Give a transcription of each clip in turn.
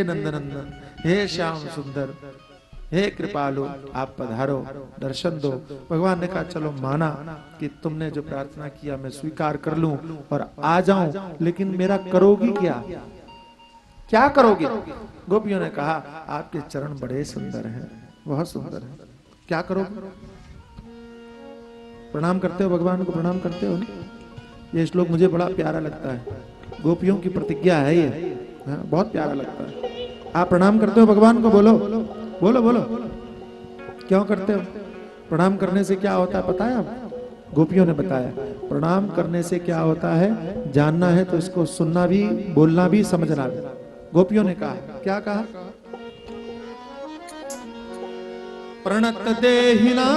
हे नंदनंदन, हे श्याम सुंदर, हे कृपालु, आप पधारो, दर्शन दो। भगवान ने कहा चलो माना कि तुमने जो प्रार्थना किया मैं स्वीकार कर लूं और आ जाऊं, लेकिन मेरा करोगी क्या, क्या करोगे? गोपियों ने कहा आपके चरण बड़े सुंदर हैं, बहुत सुंदर हैं, क्या करोगे? प्रणाम करते हो भगवान को, प्रणाम करते हो? ये श्लोक मुझे बड़ा प्यारा लगता है, गोपियों की प्रतिज्ञा है ये, बहुत प्यारा लगता है। आप प्रणाम करते हो भगवान को? बोलो बोलो बोलो, क्यों करते हो? प्रणाम करने से क्या होता है पता है आप? गोपियों ने बताया प्रणाम करने से क्या होता है, जानना है तो इसको सुनना भी, बोलना भी, समझना भी। गोपियों ने कहा, क्या कहा? प्रणत देहिना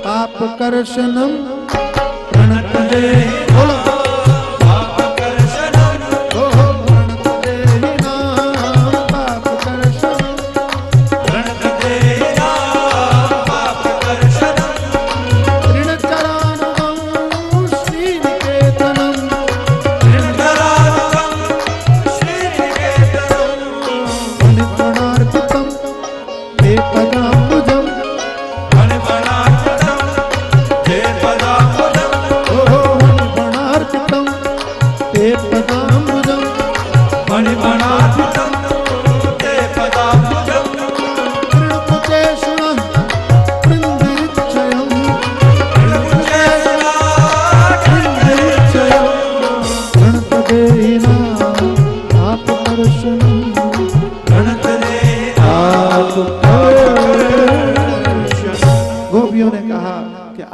पाप कर्षणम, प्रणत देहिना पाप कर्षणम, प्रणत देहिना पाप कर्षणम, प्रणत देहिना पाप कर्षणम, ऋणचरानुगं श्रीनिकेतनम, ऋणचरानुगं श्रीनिकेतनम, मणिप्रणार्पितं ते पदाम्बुजं,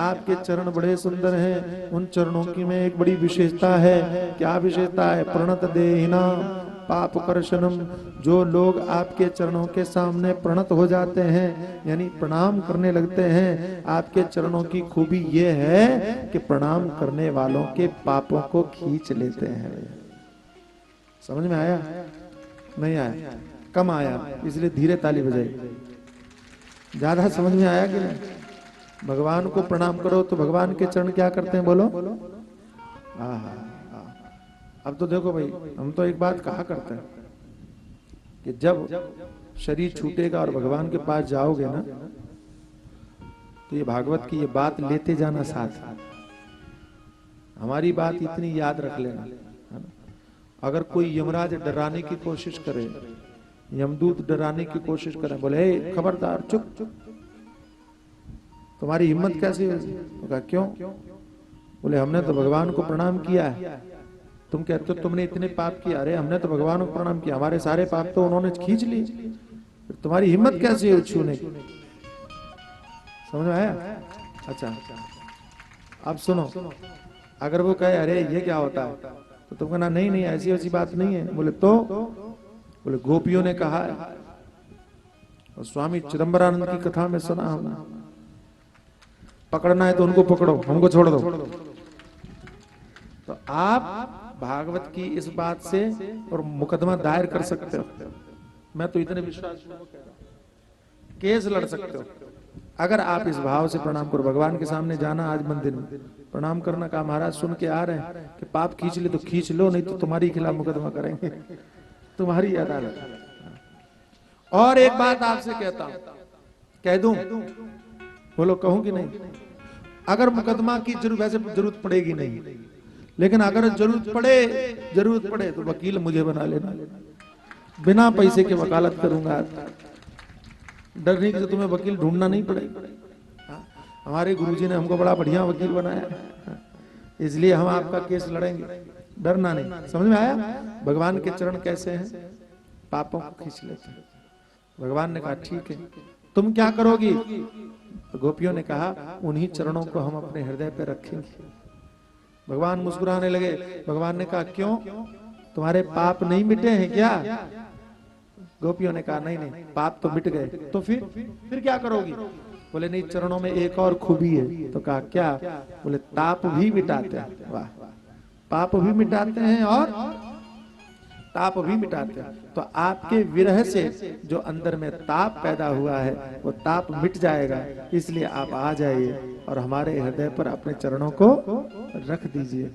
आपके चरण बड़े सुंदर हैं, उन चरणों की में एक बड़ी विशेषता है। क्या विशेषता है? प्रणत देहिना पाप कर्षणम, जो लोग आपके चरणों के सामने प्रणत हो जाते हैं, यानी प्रणाम करने लगते हैं, आपके चरणों की खूबी ये है कि प्रणाम करने वालों के पापों को खींच लेते हैं। समझ में आया? नहीं आया? कम आया, इसलिए धीरे ताली बजाई। ज्यादा समझ में आया कि नहीं? भगवान को प्रणाम करो तो भगवान के चरण क्या करते हैं? बोलो। अब तो देखो भाई, हम तो एक बात कहा करते हैं कि जब शरीर छूटेगा और भगवान के पास जाओगे ना, तो ये भागवत की ये बात लेते जाना साथ। हमारी बात इतनी याद रख लेना, अगर कोई यमराज डराने की कोशिश करे, यमदूत डराने की कोशिश करे, बोले खबरदार चुप, तुम्हारी हिम्मत कैसी होगी? तो कहा क्यों? बोले हमने तो भगवान को प्रणाम किया है। तुम कहते हो तुमने इतने पाप किया। अरे हमने तो भगवान को प्रणाम किया, हमारे सारे पाप तो उन्होंने खींच लिए, तुम्हारी हिम्मत कैसी है छूने की? समझ में आया? अच्छा, अब सुनो, अगर वो कहे अरे ये क्या होता है, तो तुम कहना नहीं नहीं ऐसी ऐसी बात नहीं है। बोले तो? बोले गोपियों ने कहा है, और स्वामी चिदंबरानंद की कथा में सुना हमने, पकड़ना है तो उनको पकड़ो, हमको छोड़ दो। तो आप भागवत की इस बात से और मुकदमा दायर कर सकते हो। मैं तो इतने विश्वास कह रहा हूं, केस लड़ सकते हो अगर आप इस भाव से प्रणाम करो। भगवान के सामने जाना, आज मंदिर में प्रणाम करना का महाराज सुन के आ रहे हैं कि पाप खींच ले तो खींच लो, नहीं तो तुम्हारी खिलाफ मुकदमा करेंगे, तुम्हारी अदालत। और एक बात आपसे कहता हूं, कह दूं? बोलो कहूं कि नहीं? अगर मुकदमा की वैसे जरूरत पड़ेगी नहीं, लेकिन अगर जरूरत पड़े तो वकील मुझे बना लेना, बिना पैसे के वकालत करूंगा। डरने की तुम्हें वकील ढूंढना नहीं पड़ेगा। हमारे गुरुजी ने हमको बड़ा बढ़िया वकील बनाया, इसलिए हम आपका केस लड़ेंगे, डरना नहीं। समझ में आया? भगवान के चरण कैसे हैं? पापों को खींच लेते हैं। भगवान ने कहा ठीक है, तुम क्या करोगी? तो गोपियों ने कहा उन्हीं चरणों को हम अपने हृदय पे रखेंगे। भगवान मुस्कुराने लगे। भगवान ने कहा क्यों, तुम्हारे पाप नहीं मिटे हैं क्या? गोपियों ने कहा नहीं नहीं, पाप तो मिट गए। तो फिर क्या करोगी? बोले नहीं, चरणों में एक और खूबी है। तो कहा क्या? बोले ताप भी मिटाते हैं। वाह, पाप भी मिटाते हैं और ताप भी मिटाते हैं। तो आपके विरह से जो अंदर में ताप पैदा हुआ है वो ताप मिट जाएगा। इसलिए आप आ जाइए और हमारे हृदय पर अपने चरणों को रख दीजिए।